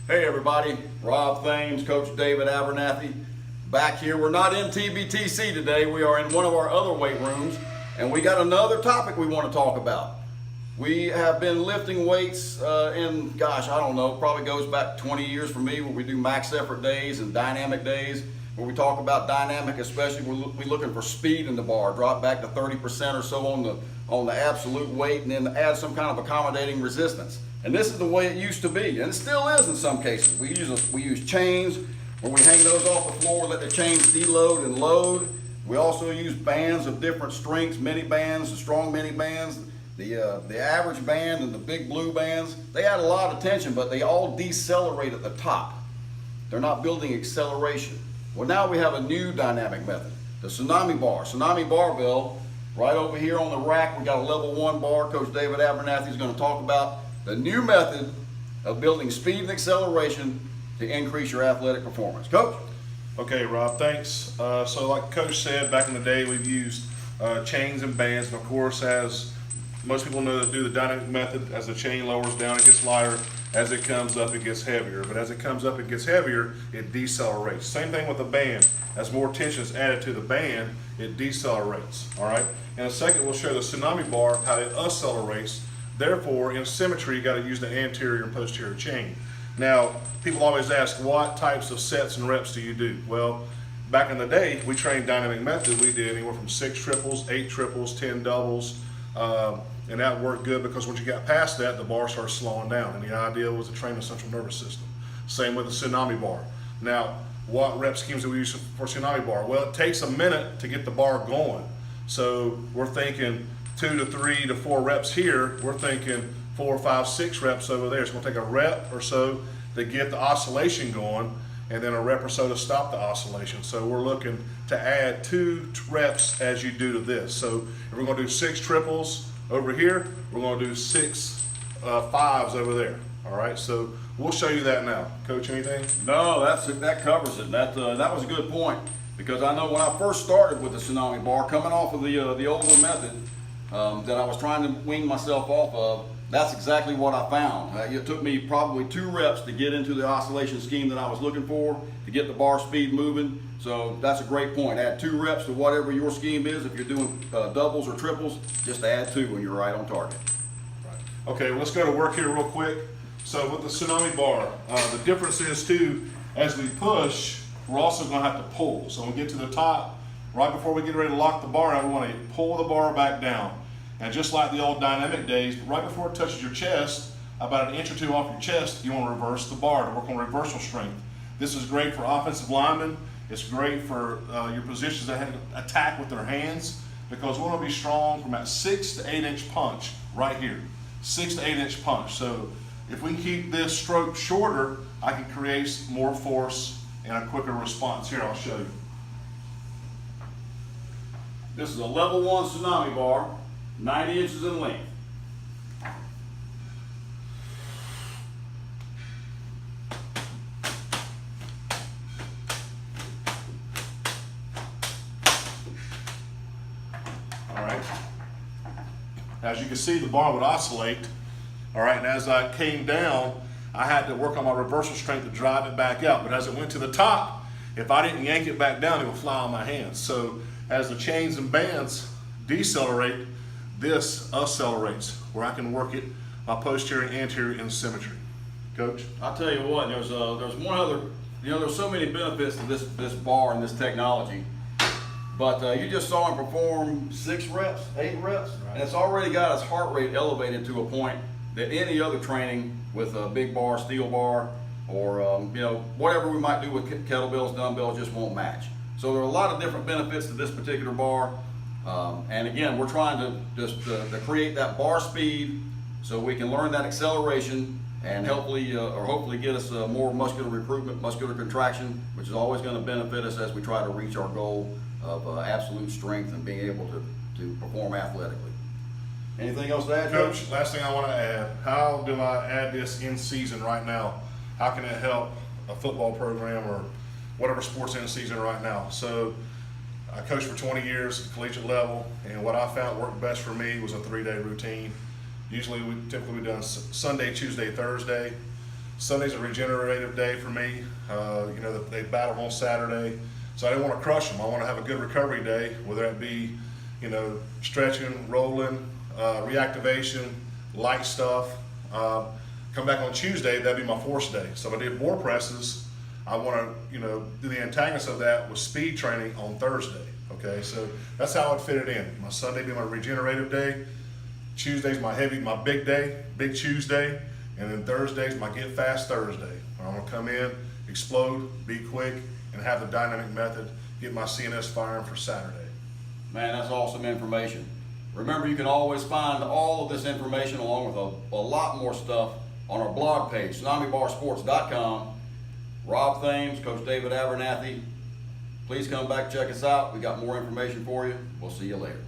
Hey everybody, Rob Thames, Coach David Abernethy, back here. We're not in TBTC today, we are in one of our other weight rooms, and we got another topic we want to talk about. We have been lifting weights gosh, I don't know, probably goes back 20 years for me, where we do max effort days and dynamic days. Where we talk about dynamic, especially we're looking for speed in the bar, drop back to 30% or so on the absolute weight, and then add some kind of accommodating resistance. And this is the way it used to be, and it still is in some cases. We use chains where we hang those off the floor, let the chains deload and load. We also use bands of different strengths, mini bands, the strong mini bands, the average band and the big blue bands. They add a lot of tension, but they all decelerate at the top. They're not building acceleration. Well, now we have a new dynamic method, the Tsunami Bar, Tsunami Barbell. Right over here on the rack, we got a level 1 bar. Coach David Abernethy is going to talk about the new method of building speed and acceleration to increase your athletic performance. Coach? Okay, Rob, thanks. So like Coach said, back in the day we've used chains and bands, and of course, as most people know that do the dynamic method, as the chain lowers down it gets lighter, as it comes up it gets heavier, but as it comes up it gets heavier, it decelerates. Same thing with the band. As more tension is added to the band, it decelerates. All right. In a second we'll show the Tsunami Bar, how it accelerates. Therefore, in symmetry, you got to use the anterior and posterior chain. Now, people always ask, what types of sets and reps do you do? Well, back in the day, we trained dynamic method. We did anywhere from 6 triples, 8 triples, 10 doubles, and that worked good because once you got past that, the bar started slowing down, and the idea was to train the central nervous system. Same with the Tsunami Bar. Now, what rep schemes do we use for Tsunami Bar? Well, it takes a minute to get the bar going. So we're thinking 2 to 3 to 4 reps here. We're thinking 4, 5, 6 reps over there. So we'll take a rep or so to get the oscillation going, and then a rep or so to stop the oscillation. So we're looking to add 2 reps as you do to this. So if we're going to do 6 triples over here, we're going to do 6 5s over there. All right, so we'll show you that now. Coach, anything? No, that covers it. That was a good point, because I know when I first started with the Tsunami Bar, coming off of the older method that I was trying to wean myself off of, that's exactly what I found. It took me probably 2 reps to get into the oscillation scheme that I was looking for, to get the bar speed moving. So that's a great point. Add 2 reps to whatever your scheme is. If you're doing doubles or triples, just add 2 and you're right on target. Right. Okay, well, let's go to work here real quick. So with the Tsunami Bar, the difference is too, as we push, we're also going to have to pull. So when we get to the top, right before we get ready to lock the bar out, we want to pull the bar back down. And just like the old dynamic days, right before it touches your chest, about an inch or 2 off your chest, you want to reverse the bar to work on reversal strength. This is great for offensive linemen. It's great for your positions that have to attack with their hands, because we want to be strong from that 6 to 8 inch punch right here. 6 to 8 inch punch. So if we keep this stroke shorter, I can create more force and a quicker response. Here, I'll show you. This is a level 1 Tsunami Bar, 90 inches in length. All right. As you can see, the bar would oscillate. All right, and as I came down, I had to work on my reversal strength to drive it back out. But as it went to the top, if I didn't yank it back down, it would fly on my hands. So as the chains and bands decelerate, this accelerates, where I can work it my posterior and anterior in symmetry. Coach? I'll tell you what, there's one other, there's so many benefits to this bar and this technology. But you just saw him perform 6 reps, 8 reps, right, and it's already got his heart rate elevated to a point that any other training with a big bar, steel bar, or whatever we might do with kettlebells, dumbbells, just won't match. So there are a lot of different benefits to this particular bar. And again, we're trying to just to create that bar speed so we can learn that acceleration and hopefully get us more muscular recruitment, muscular contraction, which is always going to benefit us as we try to reach our goal of absolute strength and being able to perform athletically. Anything else to add, Coach? Last thing I want to add, how do I add this in season right now? How can it help a football program or whatever sport's in season right now? So I coached for 20 years at collegiate level, and what I found worked best for me was a 3-day routine. Usually we typically done Sunday, Tuesday, Thursday. Sunday's a regenerative day for me. You know, they battled on Saturday, so I didn't want to crush them. I want to have a good recovery day, whether it be, you know, stretching, rolling, reactivation, light stuff. Come back on Tuesday, that'd be my force day. So if I did board presses, I want to, you know, do the antagonist of that with speed training on Thursday. Okay, so that's how I'd fit it in. My Sunday be my regenerative day. Tuesday's my big day, big Tuesday, and then Thursday's my get fast Thursday. I'm gonna come in, explode, be quick, and have the dynamic method, get my CNS firing for Saturday. Man, that's awesome information. Remember, you can always find all of this information along with a lot more stuff on our blog page, TsunamiBarSports.com. Rob Thames, Coach David Abernethy. Please come back, check us out. We got more information for you. We'll see you later.